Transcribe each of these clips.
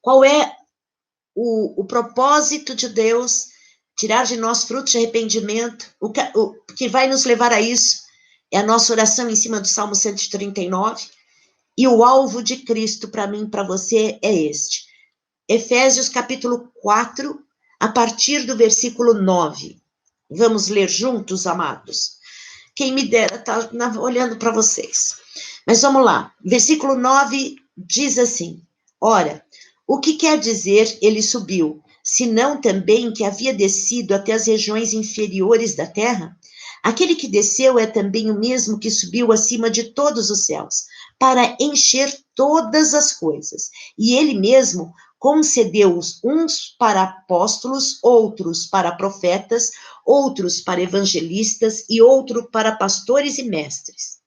Qual é o propósito de Deus? Tirar de nós frutos de arrependimento. O que vai nos levar a isso é a nossa oração em cima do Salmo 139. E o alvo de Cristo para mim e para você é este. Efésios capítulo 4, a partir do versículo 9. Vamos ler juntos, amados? Quem me dera estar olhando para vocês. Mas vamos lá. Versículo 9 diz assim: ora, o que quer dizer ele subiu, senão também que havia descido até as regiões inferiores da terra? Aquele que desceu é também o mesmo que subiu acima de todos os céus, para encher todas as coisas. E ele mesmo concedeu uns para apóstolos, outros para profetas, outros para evangelistas e outro para pastores e mestres,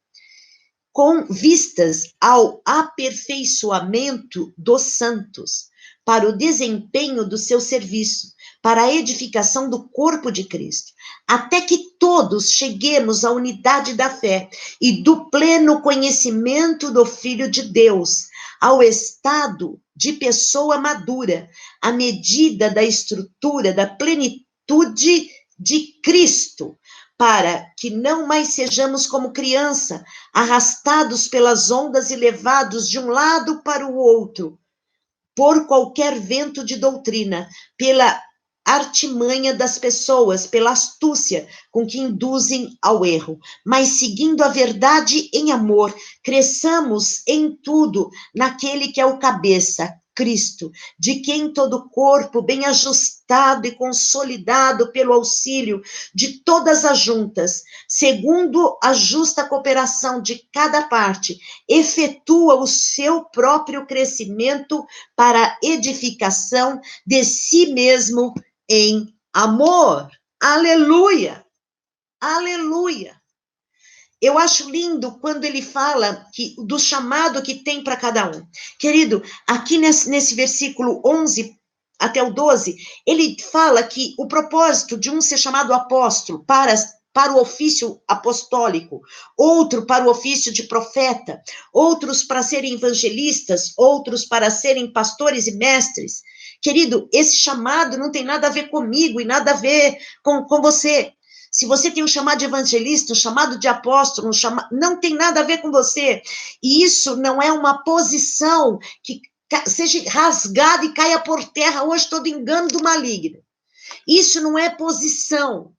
com vistas ao aperfeiçoamento dos santos, para o desempenho do seu serviço, para a edificação do corpo de Cristo, até que todos cheguemos à unidade da fé e do pleno conhecimento do Filho de Deus, ao estado de pessoa madura, à medida da estrutura da plenitude de Cristo, para que não mais sejamos como criança, arrastados pelas ondas e levados de um lado para o outro, por qualquer vento de doutrina, pela artimanha das pessoas, pela astúcia com que induzem ao erro, mas seguindo a verdade em amor, cresçamos em tudo naquele que é o cabeça, Cristo, de quem todo o corpo, bem ajustado e consolidado pelo auxílio de todas as juntas, segundo a justa cooperação de cada parte, efetua o seu próprio crescimento para a edificação de si mesmo em amor. Aleluia! Aleluia! Eu acho lindo quando ele fala do chamado que tem para cada um. Querido, aqui nesse versículo 11 até o 12, ele fala que o propósito de um ser chamado apóstolo para o ofício apostólico, outro para o ofício de profeta, outros para serem evangelistas, outros para serem pastores e mestres. Querido, esse chamado não tem nada a ver comigo e nada a ver com você. Se você tem um chamado de evangelista, um chamado de apóstolo, não tem nada a ver com você. E isso não é uma posição que seja rasgada e caia por terra hoje todo engano do maligno. Isso não é posição.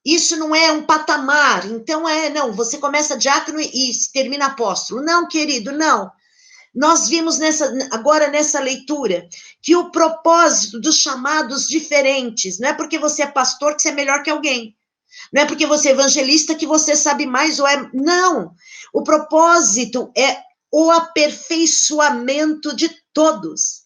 Isso não é um patamar. Então, não, você começa diácono e termina apóstolo. Não, querido, não. Nós vimos agora nessa leitura que o propósito dos chamados diferentes, não é porque você é pastor que você é melhor que alguém. Não é porque você é evangelista que você sabe mais ou é... Não! O propósito é o aperfeiçoamento de todos.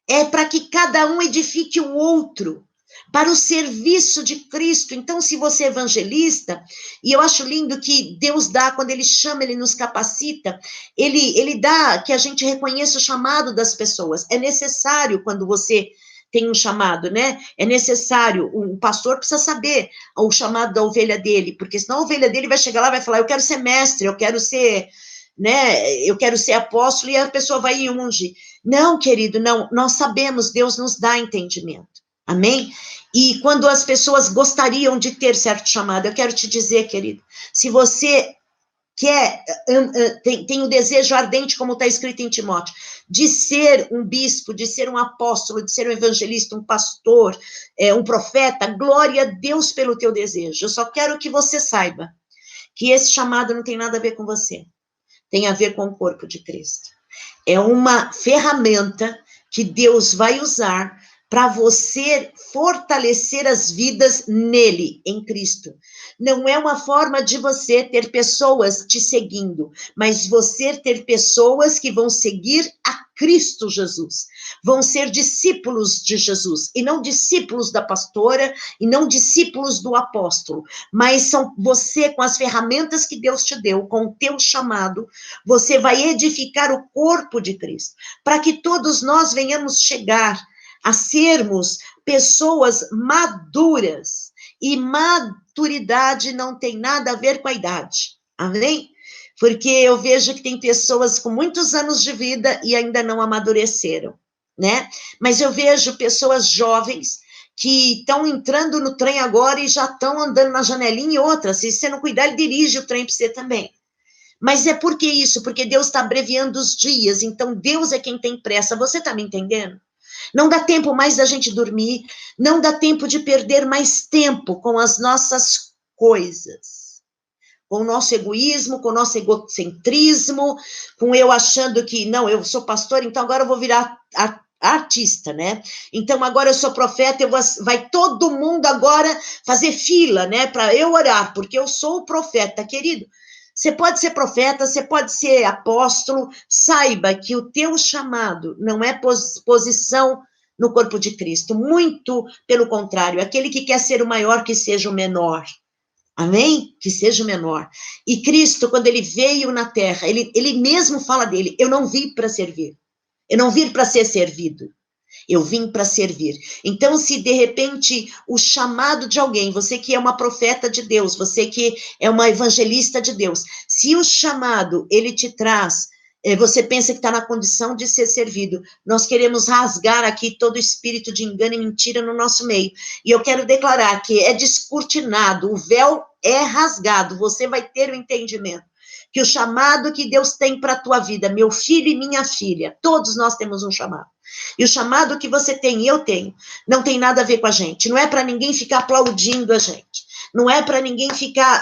É para que cada um edifique o outro, para o serviço de Cristo. Então, se você é evangelista, e eu acho lindo que Deus dá, quando Ele chama, Ele nos capacita, Ele dá que a gente reconheça o chamado das pessoas. É necessário, quando você tem um chamado, né? É necessário, o pastor precisa saber o chamado da ovelha dele, porque senão a ovelha dele vai chegar lá e vai falar, eu quero ser mestre, eu quero ser, né? Eu quero ser apóstolo, e a pessoa vai e unge. Não, querido, não, nós sabemos, Deus nos dá entendimento, amém? E quando as pessoas gostariam de ter certo chamado, eu quero te dizer, querido, se você tem o desejo ardente, como está escrito em Timóteo, de ser um bispo, de ser um apóstolo, de ser um evangelista, um pastor, um profeta, glória a Deus pelo teu desejo. Eu só quero que você saiba que esse chamado não tem nada a ver com você, tem a ver com o corpo de Cristo. É uma ferramenta que Deus vai usar para você fortalecer as vidas nele, em Cristo. Não é uma forma de você ter pessoas te seguindo, mas você ter pessoas que vão seguir a Cristo Jesus, vão ser discípulos de Jesus, e não discípulos da pastora, e não discípulos do apóstolo, mas são você, com as ferramentas que Deus te deu, com o teu chamado, você vai edificar o corpo de Cristo, para que todos nós venhamos chegar a sermos pessoas maduras, e maturidade não tem nada a ver com a idade, amém? Porque eu vejo que tem pessoas com muitos anos de vida e ainda não amadureceram, né? Mas eu vejo pessoas jovens que estão entrando no trem agora e já estão andando na janelinha e outras. Se você não cuidar, ele dirige o trem para você também. Mas é por que isso? Porque Deus está abreviando os dias, então Deus é quem tem pressa. Você está me entendendo? Não dá tempo mais da gente dormir, não dá tempo de perder mais tempo com as nossas coisas, com o nosso egoísmo, com o nosso egocentrismo, com eu achando que, não, eu sou pastor, então agora eu vou virar artista, né? Então agora eu sou profeta, vai todo mundo agora fazer fila, né, para eu orar, porque eu sou o profeta, querido. Você pode ser profeta, você pode ser apóstolo, saiba que o teu chamado não é posição no corpo de Cristo, muito pelo contrário, aquele que quer ser o maior, que seja o menor. Amém? Que seja o menor. E Cristo, quando ele veio na terra, ele mesmo fala dele, eu não vim para servir, eu não vim para ser servido. Eu vim para servir. Então, se de repente o chamado de alguém, você que é uma profeta de Deus, você que é uma evangelista de Deus, se o chamado ele te traz, você pensa que está na condição de ser servido, nós queremos rasgar aqui todo espírito de engano e mentira no nosso meio. E eu quero declarar que é descortinado, o véu é rasgado, você vai ter o entendimento que o chamado que Deus tem para a tua vida, meu filho e minha filha, todos nós temos um chamado. E o chamado que você tem e eu tenho, não tem nada a ver com a gente. Não é para ninguém ficar aplaudindo a gente. Não é para ninguém ficar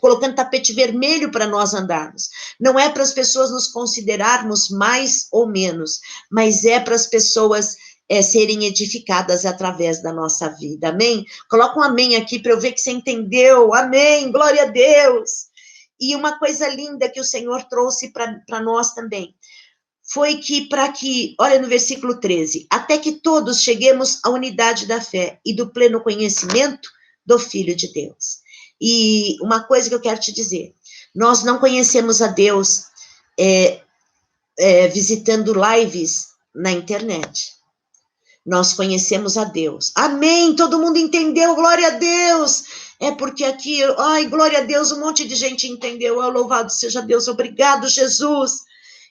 colocando tapete vermelho para nós andarmos. Não é para as pessoas nos considerarmos mais ou menos, mas é para as pessoas serem edificadas através da nossa vida. Amém? Coloca um amém aqui para eu ver que você entendeu. Amém. Glória a Deus. E uma coisa linda que o Senhor trouxe para nós também foi que olha no versículo 13, até que todos cheguemos à unidade da fé e do pleno conhecimento do Filho de Deus. E uma coisa que eu quero te dizer, nós não conhecemos a Deus visitando lives na internet. Nós conhecemos a Deus. Amém, todo mundo entendeu, glória a Deus. É porque aqui, ai, glória a Deus, um monte de gente entendeu. Oh, louvado seja Deus, obrigado, Jesus.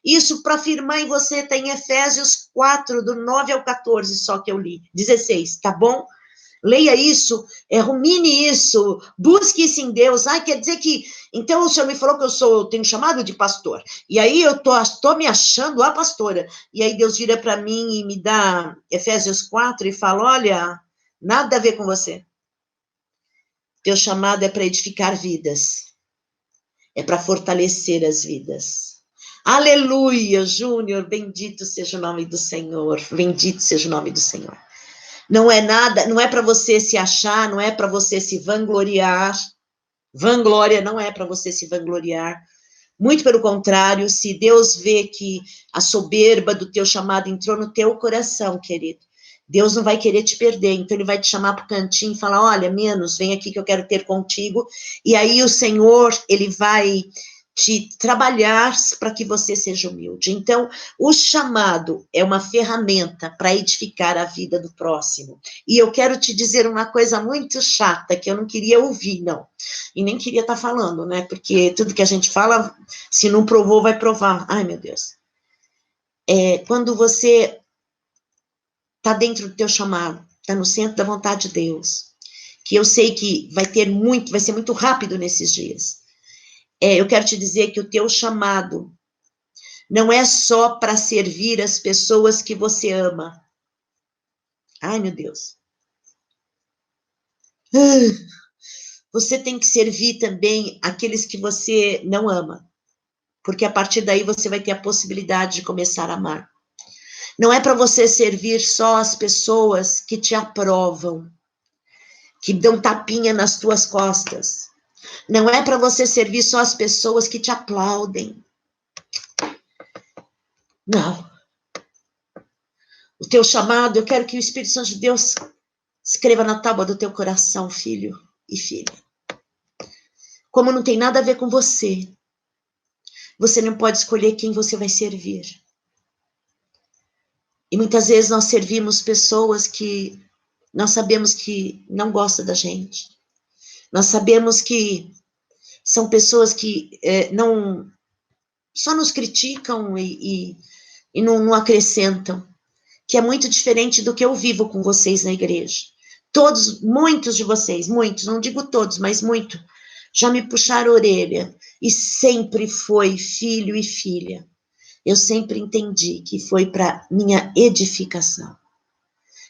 Isso para afirmar em você, está em Efésios 4, do 9 ao 14, só que eu li. 16, tá bom? Leia isso, rumine isso, busque isso em Deus. Ai, quer dizer que, então o Senhor me falou que eu tenho chamado de pastor. E aí eu tô me achando a pastora. E aí Deus vira para mim e me dá Efésios 4 e fala, olha, nada a ver com você. Teu chamado é para edificar vidas. É para fortalecer as vidas. Aleluia, Júnior, bendito seja o nome do Senhor, bendito seja o nome do Senhor. Não é nada, não é para você se achar, não é para você se vangloriar. Vanglória não é para você se vangloriar. Muito pelo contrário, se Deus vê que a soberba do teu chamado entrou no teu coração, querido, Deus não vai querer te perder, então ele vai te chamar para o cantinho e falar, olha, menos, vem aqui que eu quero ter contigo, e aí o Senhor, ele vai te trabalhar para que você seja humilde. Então, o chamado é uma ferramenta para edificar a vida do próximo. E eu quero te dizer uma coisa muito chata, que eu não queria ouvir, não. E nem queria estar falando, né? Porque tudo que a gente fala, se não provou, vai provar. Ai, meu Deus. Quando você está dentro do teu chamado, está no centro da vontade de Deus, que eu sei que vai ser muito rápido nesses dias. Eu quero te dizer que o teu chamado não é só para servir as pessoas que você ama. Ai, meu Deus. Você tem que servir também aqueles que você não ama, porque a partir daí você vai ter a possibilidade de começar a amar. Não é para você servir só as pessoas que te aprovam, que dão tapinha nas tuas costas. Não é para você servir só as pessoas que te aplaudem. Não. O teu chamado, eu quero que o Espírito Santo de Deus escreva na tábua do teu coração, filho e filha. Como não tem nada a ver com você, você não pode escolher quem você vai servir. E muitas vezes nós servimos pessoas que nós sabemos que não gostam da gente. Nós sabemos que são pessoas que não só nos criticam e não acrescentam. que é muito diferente do que eu vivo com vocês na igreja. Todos, muitos de vocês, muitos, não digo todos, mas muito, já me puxaram a orelha, e sempre foi filho e filha. Eu sempre entendi que foi para minha edificação.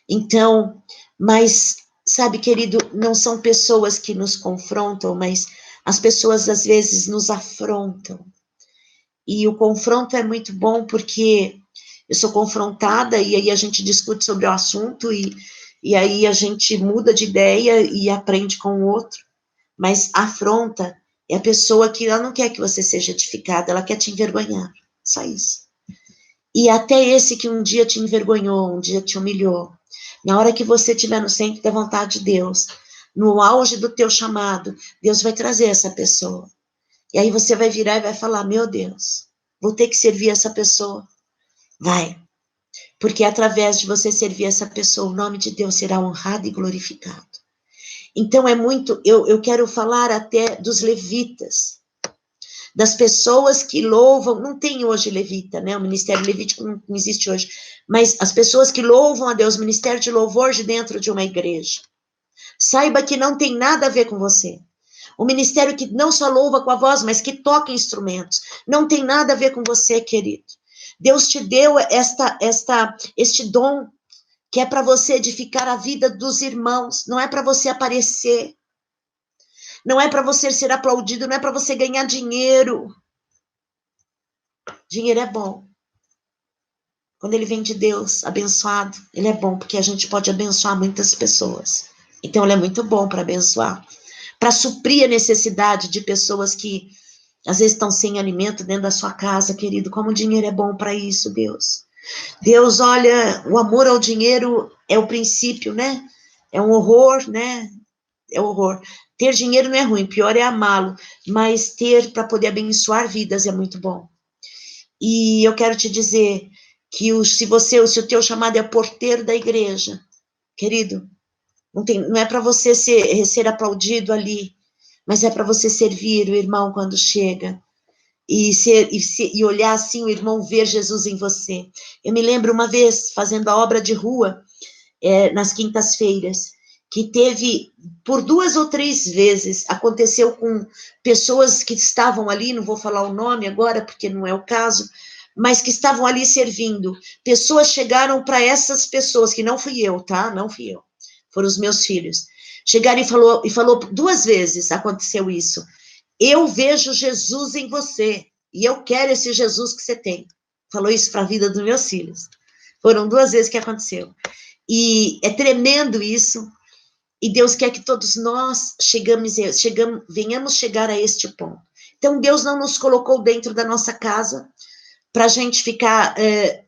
Então, mas, sabe, querido, não são pessoas que nos confrontam, mas as pessoas às vezes nos afrontam. E o confronto é muito bom porque eu sou confrontada e aí a gente discute sobre o assunto e aí a gente muda de ideia e aprende com o outro. Mas a afronta é a pessoa que ela não quer que você seja edificada, ela quer te envergonhar. Só isso. E até esse que um dia te envergonhou, um dia te humilhou, na hora que você estiver no centro da vontade de Deus, no auge do teu chamado, Deus vai trazer essa pessoa. E aí você vai virar e vai falar, meu Deus, vou ter que servir essa pessoa. Vai. Porque através de você servir essa pessoa, o nome de Deus será honrado e glorificado. Então é muito, eu quero falar até dos levitas, das pessoas que louvam, não tem hoje levita, né? O ministério levítico não existe hoje, mas as pessoas que louvam a Deus, o ministério de louvor de dentro de uma igreja. Saiba que não tem nada a ver com você. O ministério que não só louva com a voz, mas que toca instrumentos. Não tem nada a ver com você, querido. Deus te deu este dom que é para você edificar a vida dos irmãos, não é para você aparecer. Não é para você ser aplaudido, não é para você ganhar dinheiro. Dinheiro é bom. Quando ele vem de Deus, abençoado, ele é bom, porque a gente pode abençoar muitas pessoas. Então, ele é muito bom para abençoar. Para suprir a necessidade de pessoas que, às vezes, estão sem alimento dentro da sua casa, querido. Como o dinheiro é bom para isso, Deus. Deus, olha, o amor ao dinheiro é o princípio, né? É um horror, né? É um horror. Ter dinheiro não é ruim, pior é amá-lo. Mas ter para poder abençoar vidas é muito bom. E eu quero te dizer que se o teu chamado é porteiro da igreja, querido, não é para você ser aplaudido ali, mas é para você servir o irmão quando chega. E olhar assim, o irmão ver Jesus em você. Eu me lembro uma vez, fazendo a obra de rua, nas quintas-feiras, que teve, por 2 ou 3 vezes, aconteceu com pessoas que estavam ali, não vou falar o nome agora, porque não é o caso, mas que estavam ali servindo. Pessoas chegaram para essas pessoas, que não fui eu, tá? Não fui eu. Foram os meus filhos. Chegaram e falou 2 vezes, aconteceu isso. Eu vejo Jesus em você, e eu quero esse Jesus que você tem. Falou isso para a vida dos meus filhos. Foram 2 vezes que aconteceu. E é tremendo isso, e Deus quer que todos nós venhamos chegar a este ponto. Então, Deus não nos colocou dentro da nossa casa para a gente ficar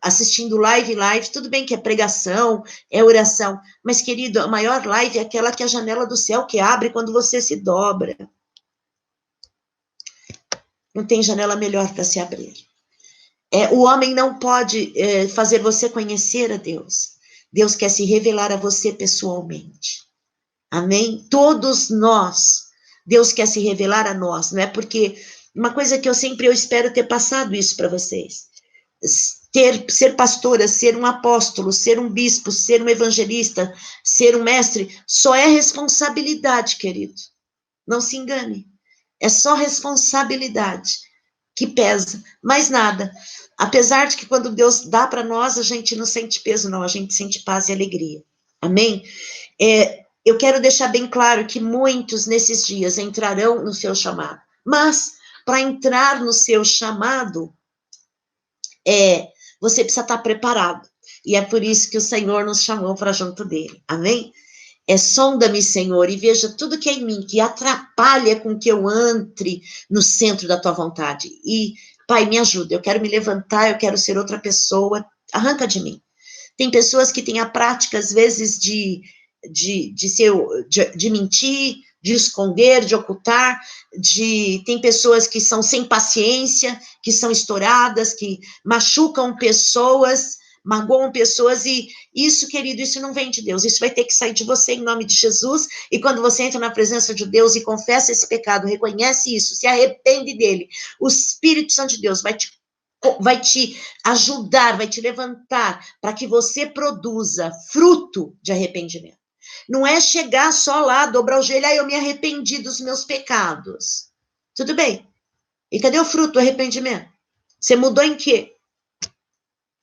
assistindo live, tudo bem que é pregação, é oração, mas, querido, a maior live é aquela que é a janela do céu que abre quando você se dobra. Não tem janela melhor para se abrir. O homem não pode fazer você conhecer a Deus. Deus quer se revelar a você pessoalmente. Amém? Todos nós, Deus quer se revelar a nós, não é? Porque uma coisa que eu espero ter passado isso para vocês. Ser pastora, ser um apóstolo, ser um bispo, ser um evangelista, ser um mestre, só é responsabilidade, querido. Não se engane. É só responsabilidade que pesa, mais nada. Apesar de que quando Deus dá para nós, a gente não sente peso, não, a gente sente paz e alegria. Amém? Eu quero deixar bem claro que muitos nesses dias entrarão no seu chamado, mas para entrar no seu chamado, você precisa estar preparado, e é por isso que o Senhor nos chamou para junto dele, amém? Sonda-me, Senhor, e veja tudo que é em mim, que atrapalha com que eu entre no centro da tua vontade, e, Pai, me ajuda, eu quero me levantar, eu quero ser outra pessoa, arranca de mim. Tem pessoas que têm a prática, às vezes, de mentir, de esconder, de ocultar, tem pessoas que são sem paciência, que são estouradas, que machucam pessoas, magoam pessoas, e isso, querido, isso não vem de Deus, isso vai ter que sair de você em nome de Jesus, e quando você entra na presença de Deus e confessa esse pecado, reconhece isso, se arrepende dele, o Espírito Santo de Deus vai te vai te ajudar, vai te levantar para que você produza fruto de arrependimento. Não é chegar só lá, dobrar o joelho, eu me arrependi dos meus pecados. Tudo bem. E cadê o fruto do arrependimento? Você mudou em quê?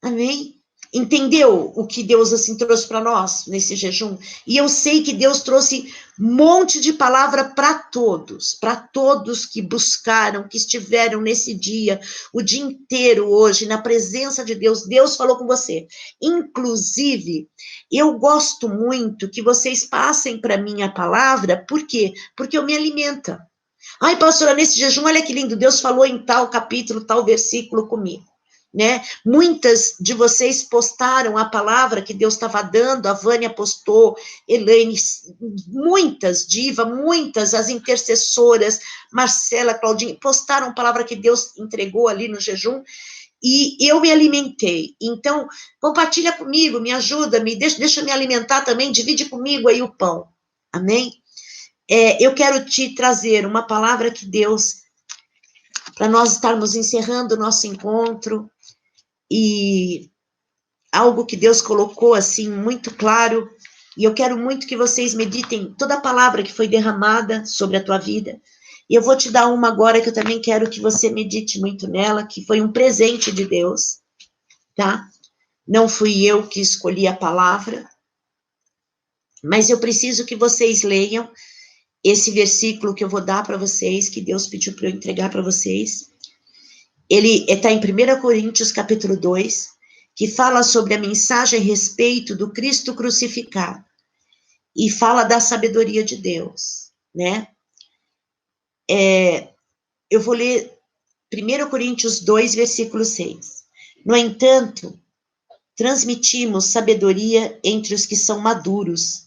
Amém? Entendeu o que Deus assim trouxe para nós nesse jejum? E eu sei que Deus trouxe um monte de palavra para todos que buscaram, que estiveram nesse dia, o dia inteiro hoje, na presença de Deus. Deus falou com você. Inclusive, eu gosto muito que vocês passem para mim a palavra, por quê? Porque eu me alimento. Ai, pastora, nesse jejum, olha que lindo, Deus falou em tal capítulo, tal versículo comigo. Né? Muitas de vocês postaram a palavra que Deus estava dando, a Vânia postou, Elaine, muitas, Diva, muitas, as intercessoras, Marcela, Claudinha, postaram a palavra que Deus entregou ali no jejum, e eu me alimentei. Então, compartilha comigo, me ajuda, deixa eu me alimentar também, divide comigo aí o pão. Amém? Eu quero te trazer uma palavra que Deus, para nós estarmos encerrando o nosso encontro, e algo que Deus colocou assim muito claro, e eu quero muito que vocês meditem toda a palavra que foi derramada sobre a tua vida, e eu vou te dar uma agora que eu também quero que você medite muito nela, que foi um presente de Deus, tá? Não fui eu que escolhi a palavra, mas eu preciso que vocês leiam esse versículo que eu vou dar para vocês, que Deus pediu para eu entregar para vocês. Ele está em 1 Coríntios, capítulo 2, que fala sobre a mensagem a respeito do Cristo crucificado, e fala da sabedoria de Deus, né? Eu vou ler 1 Coríntios 2, versículo 6. No entanto, transmitimos sabedoria entre os que são maduros,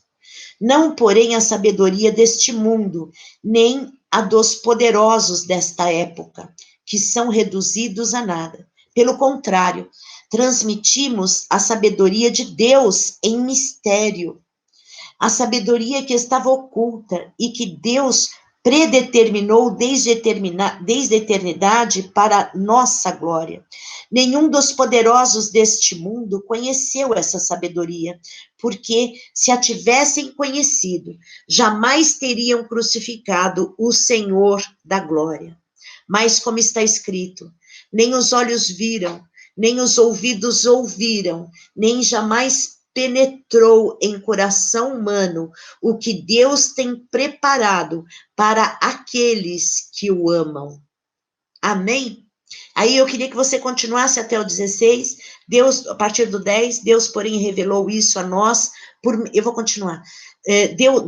não, porém, a sabedoria deste mundo, nem a dos poderosos desta época, que são reduzidos a nada. Pelo contrário, transmitimos a sabedoria de Deus em mistério, a sabedoria que estava oculta e que Deus predeterminou desde a eternidade para nossa glória. Nenhum dos poderosos deste mundo conheceu essa sabedoria, porque se a tivessem conhecido, jamais teriam crucificado o Senhor da glória. Mas como está escrito, nem os olhos viram, nem os ouvidos ouviram, nem jamais penetrou em coração humano o que Deus tem preparado para aqueles que o amam. Amém? Aí eu queria que você continuasse até o 16, Deus, a partir do 10, Deus, porém, revelou isso a nós, eu vou continuar.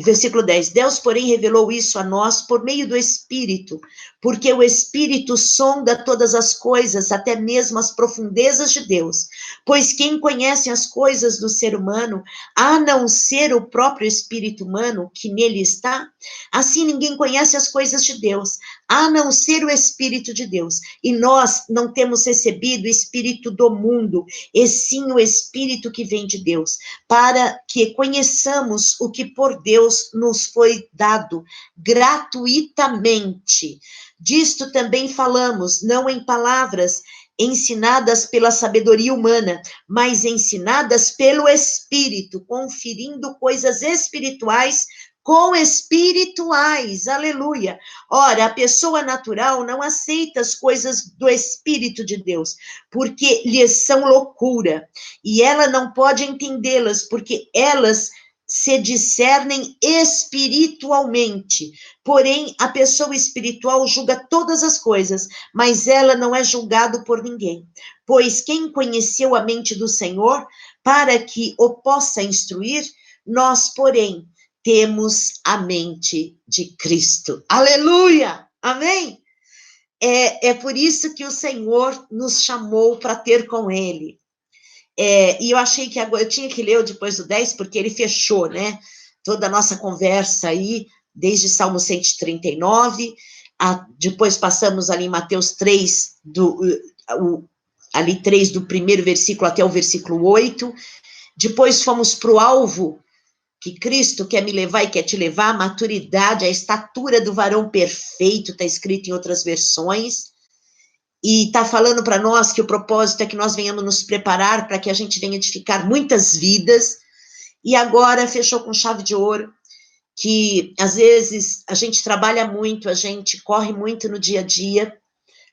Versículo 10, Deus, porém, revelou isso a nós por meio do Espírito, porque o Espírito sonda todas as coisas, até mesmo as profundezas de Deus, pois quem conhece as coisas do ser humano, a não ser o próprio Espírito humano que nele está, assim ninguém conhece as coisas de Deus, a não ser o Espírito de Deus, e nós não temos recebido o Espírito do mundo, e sim o Espírito que vem de Deus, para que conheçamos o que por Deus nos foi dado gratuitamente. Disto também falamos, não em palavras ensinadas pela sabedoria humana, mas ensinadas pelo Espírito, conferindo coisas espirituais com espirituais, aleluia. Ora, a pessoa natural não aceita as coisas do Espírito de Deus, porque lhes são loucura, e ela não pode entendê-las, porque elas se discernem espiritualmente. Porém, a pessoa espiritual julga todas as coisas, mas ela não é julgada por ninguém. Pois quem conheceu a mente do Senhor, para que o possa instruir, nós, porém, temos a mente de Cristo. Aleluia! Amém? É por isso que o Senhor nos chamou para ter com Ele. E eu achei que agora, eu tinha que ler depois do 10, porque ele fechou, né? Toda a nossa conversa aí, desde Salmo 139, depois passamos ali em Mateus 3, ali 3 do primeiro versículo até o versículo 8, depois fomos para o alvo, que Cristo quer me levar e quer te levar, a maturidade, a estatura do varão perfeito, está escrito em outras versões, e está falando para nós que o propósito é que nós venhamos nos preparar para que a gente venha edificar muitas vidas, e agora fechou com chave de ouro, que às vezes a gente trabalha muito, a gente corre muito no dia a dia.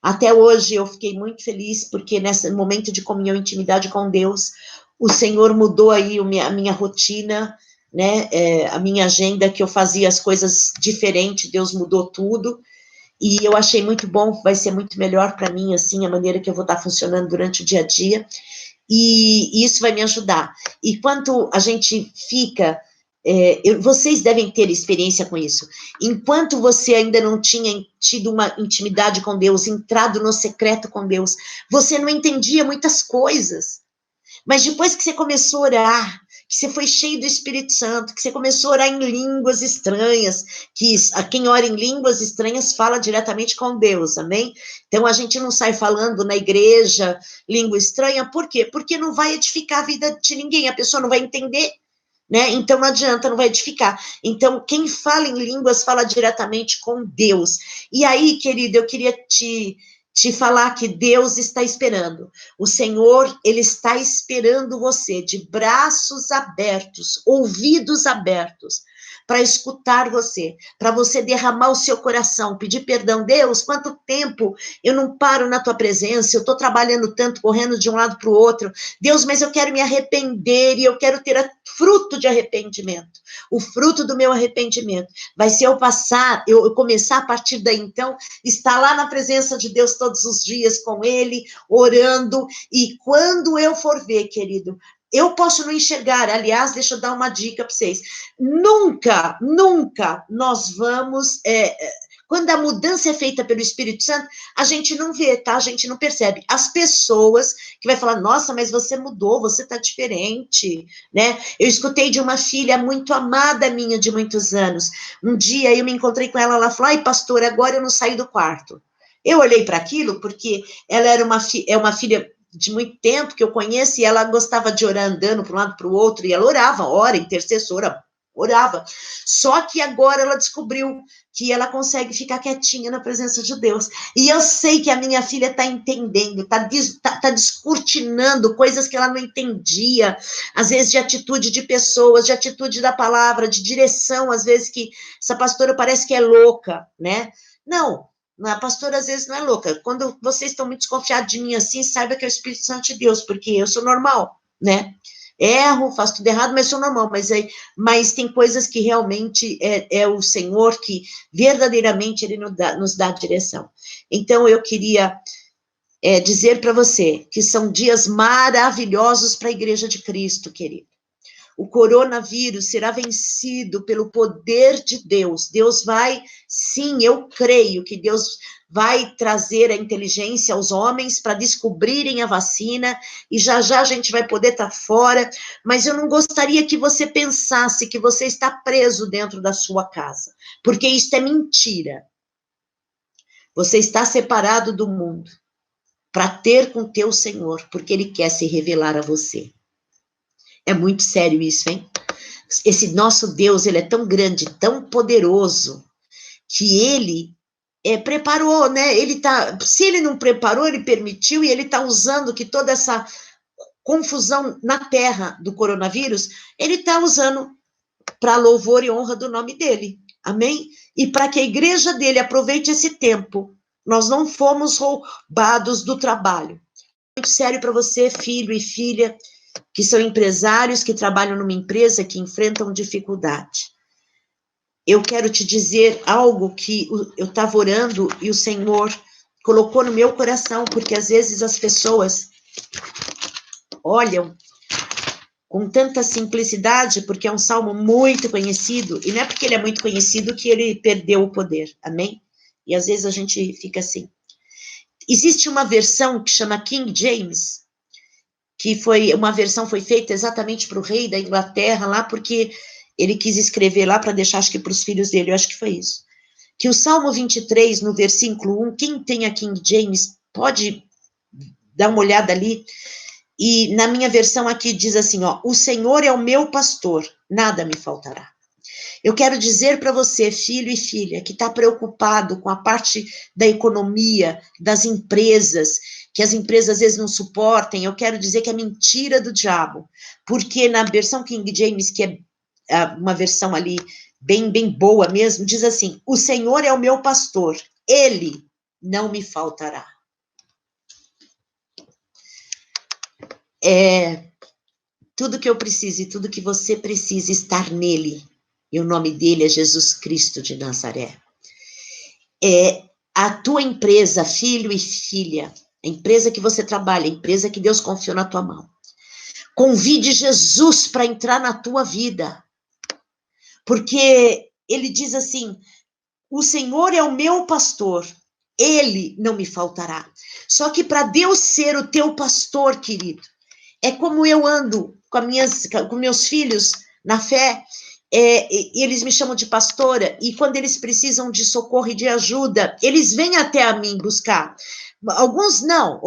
Até hoje eu fiquei muito feliz, porque nesse momento de comunhão e intimidade com Deus, o Senhor mudou aí a minha rotina, né, a minha agenda, que eu fazia as coisas diferente, Deus mudou tudo, e eu achei muito bom, vai ser muito melhor para mim, assim, a maneira que eu vou estar funcionando durante o dia a dia, e isso vai me ajudar. E quanto a gente fica, vocês devem ter experiência com isso, enquanto você ainda não tinha tido uma intimidade com Deus, entrado no secreto com Deus, você não entendia muitas coisas, mas depois que você começou a orar, que você foi cheio do Espírito Santo, que você começou a orar em línguas estranhas, que a quem ora em línguas estranhas fala diretamente com Deus, amém? Então a gente não sai falando na igreja língua estranha, por quê? Porque não vai edificar a vida de ninguém, a pessoa não vai entender, né? Então não adianta, não vai edificar. Então quem fala em línguas fala diretamente com Deus. E aí, querido, eu queria te falar que Deus está esperando. O Senhor, Ele está esperando você de braços abertos, ouvidos abertos, para escutar você, para você derramar o seu coração, pedir perdão. Deus, quanto tempo eu não paro na tua presença, eu estou trabalhando tanto, correndo de um lado para o outro. Deus, mas eu quero me arrepender e eu quero ter fruto de arrependimento. O fruto do meu arrependimento vai ser eu começar a partir daí, então, estar lá na presença de Deus todos os dias com Ele, orando, e quando eu for ver, querido, eu posso não enxergar, aliás, deixa eu dar uma dica para vocês, nunca nós vamos, quando a mudança é feita pelo Espírito Santo, a gente não vê, tá? A gente não percebe. As pessoas que vai falar, nossa, mas você mudou, você tá diferente, né? Eu escutei de uma filha muito amada minha de muitos anos. Um dia eu me encontrei com ela, ela falou, ai, pastor, agora eu não saio do quarto. Eu olhei para aquilo, porque ela era uma filha de muito tempo que eu conheço, e ela gostava de orar andando para um lado para o outro, e ela orava, ora, intercessora, orava. Só que agora ela descobriu que ela consegue ficar quietinha na presença de Deus. E eu sei que a minha filha está entendendo, está descortinando coisas que ela não entendia, às vezes de atitude de pessoas, de atitude da palavra, de direção, às vezes que essa pastora parece que é louca, né? Não, a pastora às vezes não é louca. Quando vocês estão muito desconfiados de mim assim, saiba que é o Espírito Santo de Deus, porque eu sou normal, né? Erro, faço tudo errado, mas sou normal, mas tem coisas que realmente é o Senhor que verdadeiramente Ele nos dá direção. Então, eu queria dizer para você que são dias maravilhosos para a Igreja de Cristo, querido. O coronavírus será vencido pelo poder de Deus. Deus vai, sim, eu creio que Deus vai trazer a inteligência aos homens para descobrirem a vacina, e já a gente vai poder estar fora, mas eu não gostaria que você pensasse que você está preso dentro da sua casa, porque isso é mentira. Você está separado do mundo para ter com teu Senhor, porque Ele quer se revelar a você. É muito sério isso, hein? Esse nosso Deus, Ele é tão grande, tão poderoso, que Ele preparou, né? Se Ele não preparou, Ele permitiu, e Ele está usando que toda essa confusão na terra do coronavírus, Ele está usando para louvor e honra do nome dEle, amém? E para que a igreja dEle aproveite esse tempo, nós não fomos roubados do trabalho. Muito sério para você, filho e filha, que são empresários, que trabalham numa empresa, que enfrentam dificuldade. Eu quero te dizer algo que eu estava orando e o Senhor colocou no meu coração, porque às vezes as pessoas olham com tanta simplicidade, porque é um salmo muito conhecido, e não é porque ele é muito conhecido que ele perdeu o poder, amém? E às vezes a gente fica assim. Existe uma versão que chama King James, que foi feita exatamente para o rei da Inglaterra lá, porque ele quis escrever lá para deixar, acho que para os filhos dele, eu acho que foi isso. Que o Salmo 23, no versículo 1, quem tem a King James, pode dar uma olhada ali, e na minha versão aqui diz assim, ó, o Senhor é o meu pastor, nada me faltará. Eu quero dizer para você, filho e filha, que está preocupado com a parte da economia, das empresas, que as empresas às vezes não suportem, eu quero dizer que é mentira do diabo, porque na versão King James, que é uma versão ali bem boa mesmo, diz assim, o Senhor é o meu pastor, ele não me faltará. Tudo que eu preciso e tudo que você precisa estar nele, e o nome dele é Jesus Cristo de Nazaré. A tua empresa, filho e filha, a empresa que você trabalha, a empresa que Deus confiou na tua mão, convide Jesus para entrar na tua vida, porque ele diz assim, o Senhor é o meu pastor, ele não me faltará. Só que para Deus ser o teu pastor, querido, é como eu ando com meus filhos na fé, eles me chamam de pastora, e quando eles precisam de socorro e de ajuda, eles vêm até a mim buscar. Alguns não,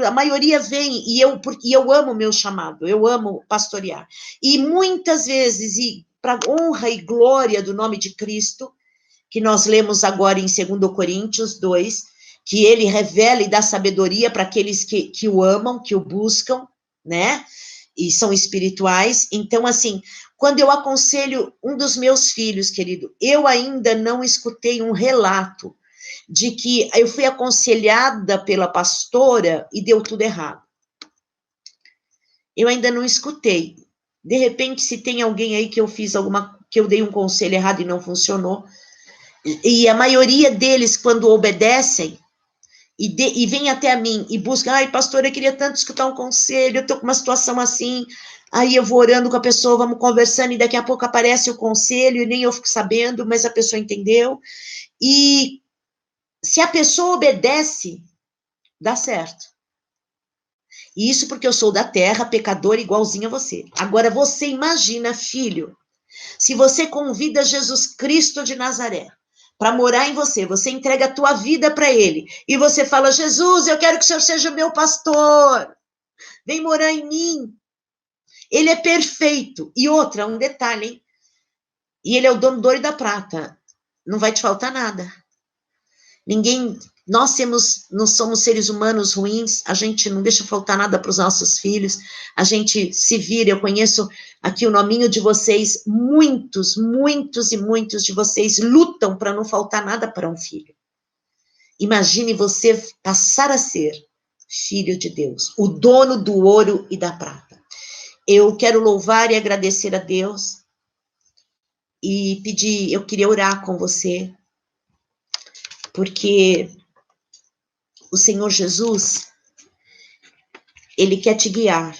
a maioria vem, e eu amo o meu chamado, eu amo pastorear. E muitas vezes, e para honra e glória do nome de Cristo, que nós lemos agora em 2 Coríntios 2, que ele revela e dá sabedoria para aqueles que o amam, que o buscam, né? E são espirituais. Então, assim, quando eu aconselho um dos meus filhos, querido, eu ainda não escutei um relato de que eu fui aconselhada pela pastora e deu tudo errado. Eu ainda não escutei. De repente, se tem alguém aí que eu dei um conselho errado e não funcionou, e a maioria deles, quando obedecem, e vem até a mim e busca, ai, pastor, eu queria tanto escutar um conselho, eu estou com uma situação assim, aí eu vou orando com a pessoa, vamos conversando, e daqui a pouco aparece o conselho, e nem eu fico sabendo, mas a pessoa entendeu, e se a pessoa obedece, dá certo. E isso porque eu sou da terra, pecador igualzinho a você. Agora, você imagina, filho, se você convida Jesus Cristo de Nazaré para morar em você, você entrega a tua vida para ele, e você fala, Jesus, eu quero que o Senhor seja o meu pastor, vem morar em mim. Ele é perfeito. E outra, um detalhe, hein? E ele é o dono do ouro e da prata. Não vai te faltar nada. Nós não somos seres humanos ruins, a gente não deixa faltar nada para os nossos filhos, a gente se vira, eu conheço aqui o nominho de vocês, muitos e muitos de vocês lutam para não faltar nada para um filho. Imagine você passar a ser filho de Deus, o dono do ouro e da prata. Eu quero louvar e agradecer a Deus e eu queria orar com você, porque o Senhor Jesus, ele quer te guiar,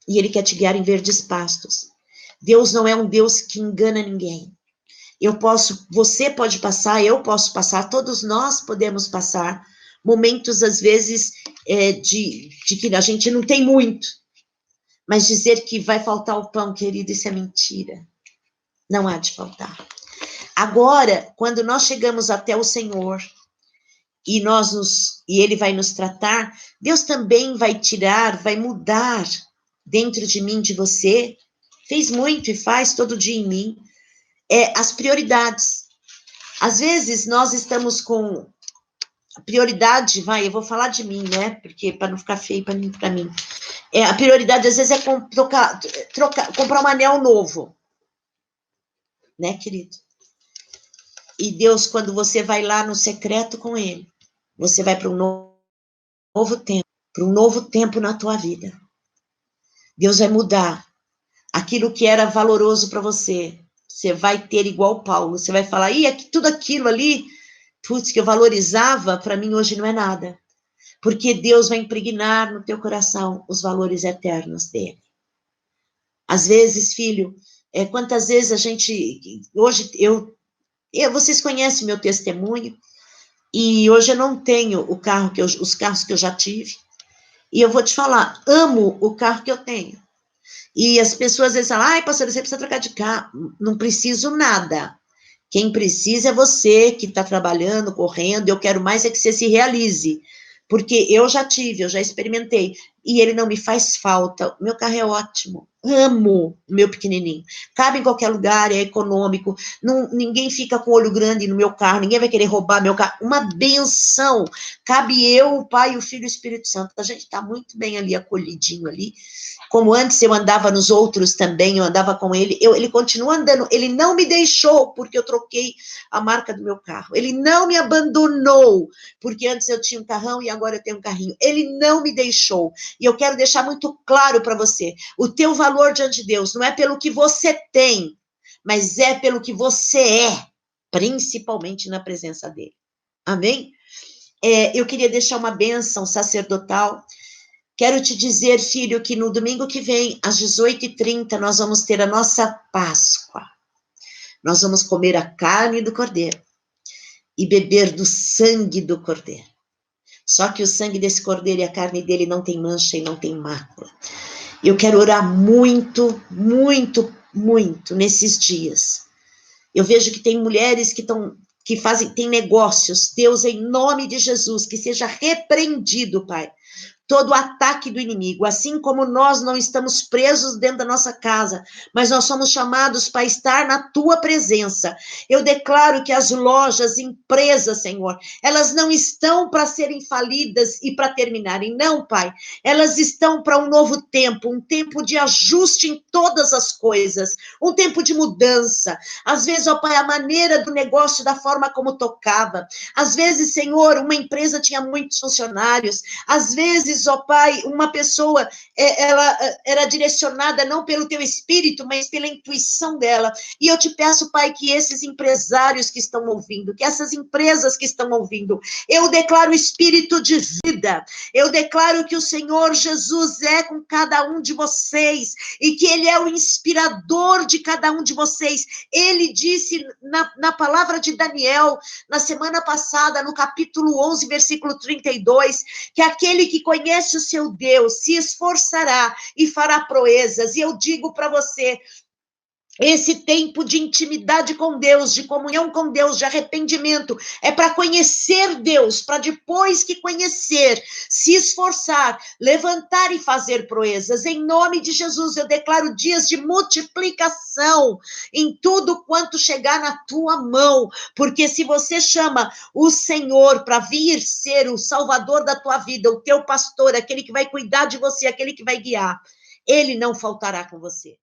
e ele quer te guiar em verdes pastos. Deus não é um Deus que engana ninguém. Você pode passar, eu posso passar, todos nós podemos passar momentos, às vezes, de que a gente não tem muito, mas dizer que vai faltar o pão, querido, isso é mentira. Não há de faltar. Agora, quando nós chegamos até o Senhor, e ele vai nos tratar, Deus também vai mudar dentro de mim, de você, fez muito e faz todo dia em mim, as prioridades. Às vezes, nós estamos com prioridade, eu vou falar de mim, né, porque para não ficar feio para mim, a prioridade, às vezes, é comprar um anel novo, né, querido? E Deus, quando você vai lá no secreto com ele, você vai para um novo tempo na tua vida. Deus vai mudar aquilo que era valoroso para você. Você vai ter igual Paulo, você vai falar, tudo aquilo ali, putz, que eu valorizava, para mim hoje não é nada. Porque Deus vai impregnar no teu coração os valores eternos dele. Às vezes, filho, quantas vezes a gente, hoje vocês conhecem meu testemunho, e hoje eu não tenho os carros que eu já tive, e eu vou te falar, amo o carro que eu tenho. E as pessoas às vezes falam, ai, pastor, você precisa trocar de carro. Não preciso nada. Quem precisa é você que está trabalhando, correndo, eu quero mais é que você se realize. Porque eu já experimentei, e ele não me faz falta. Meu carro é ótimo, amo o meu pequenininho. Cabe em qualquer lugar, é econômico, ninguém fica com o olho grande no meu carro, ninguém vai querer roubar meu carro. Uma benção. Cabe eu, o Pai, o Filho e o Espírito Santo. A gente está muito bem ali, acolhidinho ali. Como antes eu andava nos outros também, eu andava com ele, ele continua andando, ele não me deixou porque eu troquei a marca do meu carro, ele não me abandonou, porque antes eu tinha um carrão e agora eu tenho um carrinho, ele não me deixou, e eu quero deixar muito claro para você, o teu valor diante de Deus não é pelo que você tem, mas é pelo que você é, principalmente na presença dele, amém? Eu queria deixar uma bênção sacerdotal. Quero te dizer, filho, que no domingo que vem, às 18h30, nós vamos ter a nossa Páscoa. Nós vamos comer a carne do Cordeiro e beber do sangue do Cordeiro. Só que o sangue desse Cordeiro e a carne dele não tem mancha e não tem mácula. Eu quero orar muito, muito, muito nesses dias. Eu vejo que tem mulheres que têm negócios. Deus, em nome de Jesus, que seja repreendido, Pai, todo o ataque do inimigo, assim como nós não estamos presos dentro da nossa casa, mas nós somos chamados para estar na tua presença. Eu declaro que as lojas, empresas, Senhor, elas não estão para serem falidas e para terminarem, não, Pai. Elas estão para um novo tempo, um tempo de ajuste em todas as coisas, um tempo de mudança. Às vezes, ó Pai, a maneira do negócio, da forma como tocava. Às vezes, Senhor, uma empresa tinha muitos funcionários. Às vezes, ó Pai, uma pessoa, ela era direcionada não pelo teu espírito, mas pela intuição dela. E eu te peço, Pai, que esses empresários que estão ouvindo, que essas empresas que estão ouvindo, eu declaro espírito de vida. Eu declaro que o Senhor Jesus é com cada um de vocês e que Ele é o inspirador de cada um de vocês. Ele disse na palavra de Daniel, na semana passada, no capítulo 11, versículo 32, que aquele que conhece o seu Deus se esforçará e fará proezas. E eu digo para você, esse tempo de intimidade com Deus, de comunhão com Deus, de arrependimento, é para conhecer Deus, para depois que conhecer, se esforçar, levantar e fazer proezas. Em nome de Jesus, eu declaro dias de multiplicação em tudo quanto chegar na tua mão, porque se você chama o Senhor para vir ser o salvador da tua vida, o teu pastor, aquele que vai cuidar de você, aquele que vai guiar, ele não faltará com você.